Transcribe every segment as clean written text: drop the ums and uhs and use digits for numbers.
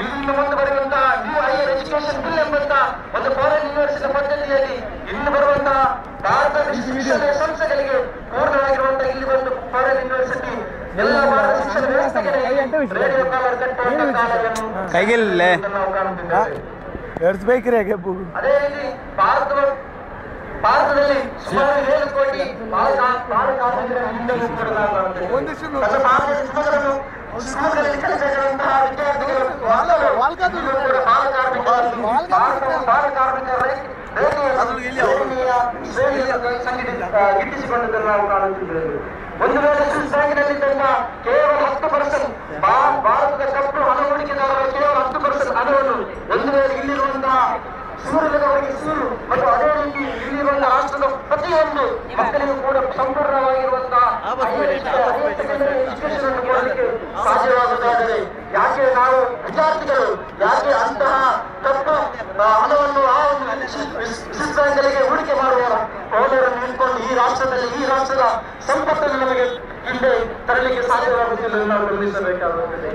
ಇಲ್ಲಿಂದ ಮುಂದೆ ಬರುವಂತಹ ನ್ಯೂ ಹೈಯರ್ ಎಜುಕೇಶನ್ ಬಿಲ್ ಎಂಬಂತಹ ಒಂದು ಫಾರಿನ್ ಯೂನಿವರ್ಸಿಟಿ ಪದ್ಧತಿಯಲ್ಲಿ ಇನ್ನು ಬರುವಂತಹ ಭಾರತ ಶಿಕ್ಷಣ ಸಂಸ್ಥೆಗಳಿಗೆ ಪೂರ್ಣವಾಗಿರುವಂತಹ ಇಲ್ಲಿ ಒಂದು ಫಾರಿನ್ ಯೂನಿವರ್ಸಿಟಿ ಎಲ್ಲ ಭಾರತ ಶಿಕ್ಷಣ ವ್ಯವಸ್ಥೆಗೆ ರೇಡಿಯೋ ಕಾಲರ್ ಕಟ್ಟುವಂತಹ ಕಾಲವನ್ನು ಕೈಗೆಲ್ಲೇ ನಾವು ಕಾಣುತ್ತಿದ್ದೇವೆ. ಅದೇ ರೀತಿ ಭಾರತದಲ್ಲಿ ಸುಮಾರು 7 ಕೋಟಿ ಬಾಲ ಕಾರ್ಮಿಕರನ್ನು ಸ್ಕೂಲ್ಗಳಲ್ಲಿ ಕಲಿಸಿದಂತಹ ವಿದ್ಯಾರ್ಥಿಗಳು ಬಾಲ ಕಾರ್ಮಿಕರ ಗಿಟ್ಟಿಸಿಕೊಂಡಿದ್ದನ್ನು ನಾವು ಕಾಣುತ್ತಿದ್ದೇವೆ. ಒಂದು ವೇಳೆ ಸ್ವಿಸ್ ಬ್ಯಾಂಕಿನಲ್ಲಿದ್ದಂತ ಕೇವಲ 10% ಭಾರತದ ಕಪ್ಪು ಹಣ ಹೂಡಿಕೆದಾರರ ಕೇವಲ 10% ಹಣವನ್ನು ಒಂದು ವೇಳೆ ಇಲ್ಲಿರುವಂತಹ ಸೂರ್ಯದವರಿಗೆ ಸೂರು ಮತ್ತು ಅದೇ ರೀತಿ ಇಲ್ಲಿರುವಂತಹ ರಾಷ್ಟ್ರದ ಪ್ರತಿಯೊಂದು ಮಕ್ಕಳಿಗೂ ಕೂಡ ಸಂಪೂರ್ಣವಾಗಿರುವಂತಹ ಎಜುಕೇಶನ್ ಅನ್ನು ಕೊಡಲಿಕ್ಕೆ ಸಾಧ್ಯವಾಗುವುದಾದರೆ ಯಾಕೆ ನಾವು ವಿದ್ಯಾರ್ಥಿಗಳು ಯಾಕೆ ಅಂತಹ ಕಪ್ಪು ಹಣವನ್ನು ಆ ಒಂದು ಸ್ವಿಸ್ ಬ್ಯಾಂಕ್ಗಳಿಗೆ ಹೂಡಿಕೆ ಮಾಡುವ ಮೌಲ್ಯವನ್ನು ನಿಂತ್ಕೊಂಡು ಈ ರಾಷ್ಟ್ರದ ಸಂಪತ್ತನ್ನು ನಮಗೆ ಹಿಂದೆ ತರಲಿಕ್ಕೆ ಸಾಧ್ಯವಾಗುತ್ತಿಲ್ಲ ಎಂದು ನಾವು ಗಮನಿಸಬೇಕಾಗುತ್ತದೆ.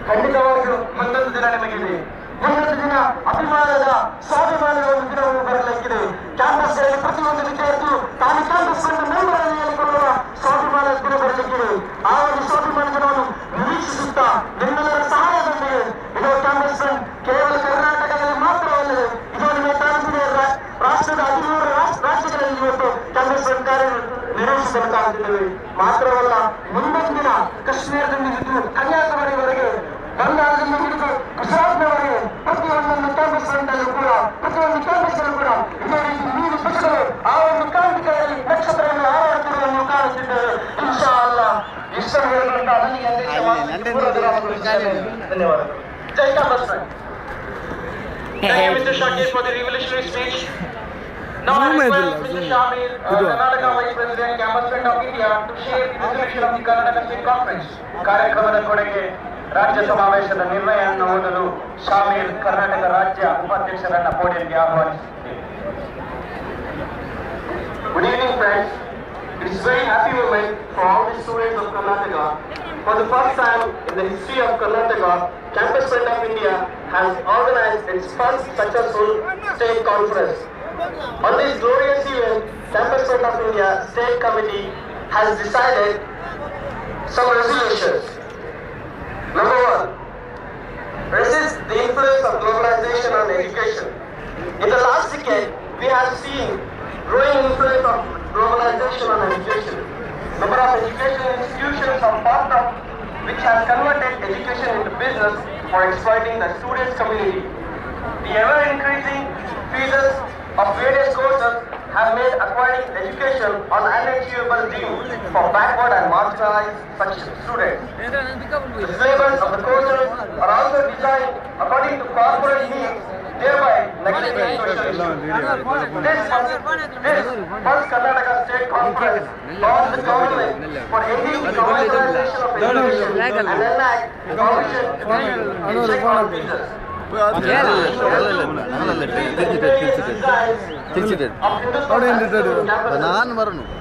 ಖಂಡಿತವಾಗಿಯೂ ಮುಂದೊಂದು ದಿನ ನಿಮಗಿದೆ. ಮುಂದೊಂದು ದಿನ ಅಭಿಮಾನದ ಸ್ವಾಭಿಮಾನದ ಒಂದು ದಿನವು ಬರಲಿಕ್ಕಿದೆ. ಕ್ಯಾಂಪಸ್ಗಳಲ್ಲಿ ಪ್ರತಿಯೊಂದು ವಿದ್ಯಾರ್ಥಿಯು ತಾನು ಕ್ಯಾಂಪಸ್ ಅನ್ನು ಮೇಲ್ಬರದಲ್ಲಿ ಹೇಳಿಕೊಳ್ಳುವ ಸ್ವಾಭಿಮಾನದ ದಿನ ಬರಲಿಕ್ಕಿದೆ. ಆ ಒಂದು ಸ್ವಾಭಿಮಾನ ದಿನವನ್ನು ನಿರೀಕ್ಷಿಸುತ್ತಾ ನಿಮ್ಮೆಲ್ಲರ ಸಹಾಯದೊಂದಿಗೆ ಇದು ಕ್ಯಾಂಪಸ್ ಫಂಡ್ ಕೇವಲ ಕರ್ನಾಟಕದಲ್ಲಿ ಮಾತ್ರವಲ್ಲದೆ ಇದು ನಿಮಗೆ ಕಾಣುತ್ತಿದೆ ರಾಷ್ಟ್ರದ 13 ರಾಜ್ಯಗಳಲ್ಲಿ ಇವತ್ತು ಕ್ಯಾಂಪಸ್ ಫಂಡ್ ಕಾರ್ಯ ನಿರ್ವಹಿಸಬೇಕಾಗುತ್ತಿದ್ದೇವೆ. ಮಾತ್ರವಲ್ಲ ಮುಂದೊಂದು ದಿನ ಕಾಶ್ಮೀರದಿಂದ ಹಿಡಿದು ಕನ್ಯಾಕುಮಾರಿವರೆಗೆ ಬಂಗಾಳದಿಂದ ಹಿಡಿದು ಗುಜರಾತ್ನವರೆಗೆ ಪ್ರತಿಯೊಂದೊಂದು ಕ್ಯಾಂಪಸ್ ಫಂಡಲ್ಲೂ ಕೂಡ ಪ್ರತಿಯೊಂದು ಕ್ಯಾಂಪಸ್ಗಳು ಕೂಡ ಇದೇ ರೀತಿ ನೀರು ಪಕ್ಷಗಳು ಆ ಒಂದು ಕ್ರಾಂತಿಕಾರಿ ನಕ್ಷತ್ರವನ್ನು ಹಾರಾಡುತ್ತಿರುವುದನ್ನು ಕಾಣುತ್ತಿದ್ದೇವೆ. ಇನ್ಶಾ ಅಲ್ಲಾಹ್ ಇಷ್ಟ ಹೇಳುವಂತ ನನಗೆ ಧನ್ಯವಾದಗಳು. ಜೈ campus fund. Thank you, Mr. Shakir, for the revolutionary speech. Now I request Mr. Shamir, Karnataka Vice President, Campus Fund of India, to share the resolution of the Karnataka State Conference. ಕಾರ್ಯಕ್ರಮದ ಕೊನೆಗೆ ರಾಜ್ಯ ಸಮಾವೇಶದ ನಿರ್ಣಯವನ್ನು ಓದಲು ಶಾಮೀರ್ ಕರ್ನಾಟಕ ರಾಜ್ಯ ಉಪಾಧ್ಯಕ್ಷರನ್ನ ಪೋಡಿಯಂಗೆ ಆಹ್ವಾನಿಸುತ್ತೇವೆ. Good evening, friends. It is a very happy moment for all the students of Karnataka. For the first time in the history of Karnataka, Campus Fund of India has organized its first successful state conference. On this glorious event, Campus Fund of India State Committee has decided some resolutions. Number 1, resist the influence of globalization on education. In the last decade, we have seen growing influence of globalization on education. Number of education institutions are popped up which have converted education into business for exploiting the students' community. The ever-increasing fees of various courses have made acquiring education an unachievable dream for backward and marginalized such students. The syllabus of the courses are also designed according to corporate needs, thereby neglecting social issues. This first Karnataka State Conference calls the government for ending the commercialization of education and enact provision to check on fees.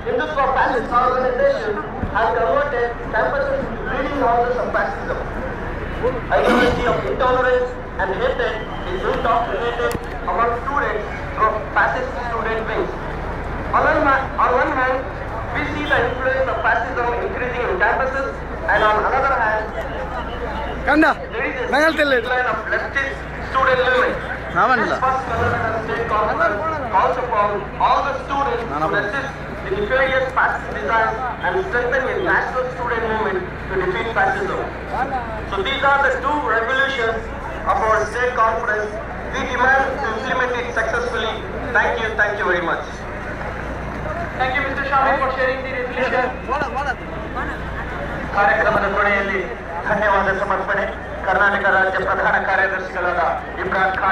Hindutva Fascist organization has converted campuses into breeding houses of fascism. Ideology of intolerance and hatred is indoctrinated among students through fascist student wings. On one hand, we see the influence of fascism increasing in campuses, and on another hand, there is a decline of leftist student movement. This first Karnataka State Conference also found all the students to resist the nefarious fascist design and strengthen a national student movement to defeat fascism. So these are the 2 revolutions of our state conference. We demand to implement it successfully. Thank you very much. Thank you, Mr. Shamir, for sharing the resolution. ಕಾರ್ಯಕ್ರಮದ ಕೊನೆಯಲ್ಲಿ ಧನ್ಯವಾದ ಸಮರ್ಪಣೆ ಕರ್ನಾಟಕ ರಾಜ್ಯ ಪ್ರಧಾನ ಕಾರ್ಯದರ್ಶಿಗಳಾದ ಇಮ್ರಾನ್ ಖಾನ್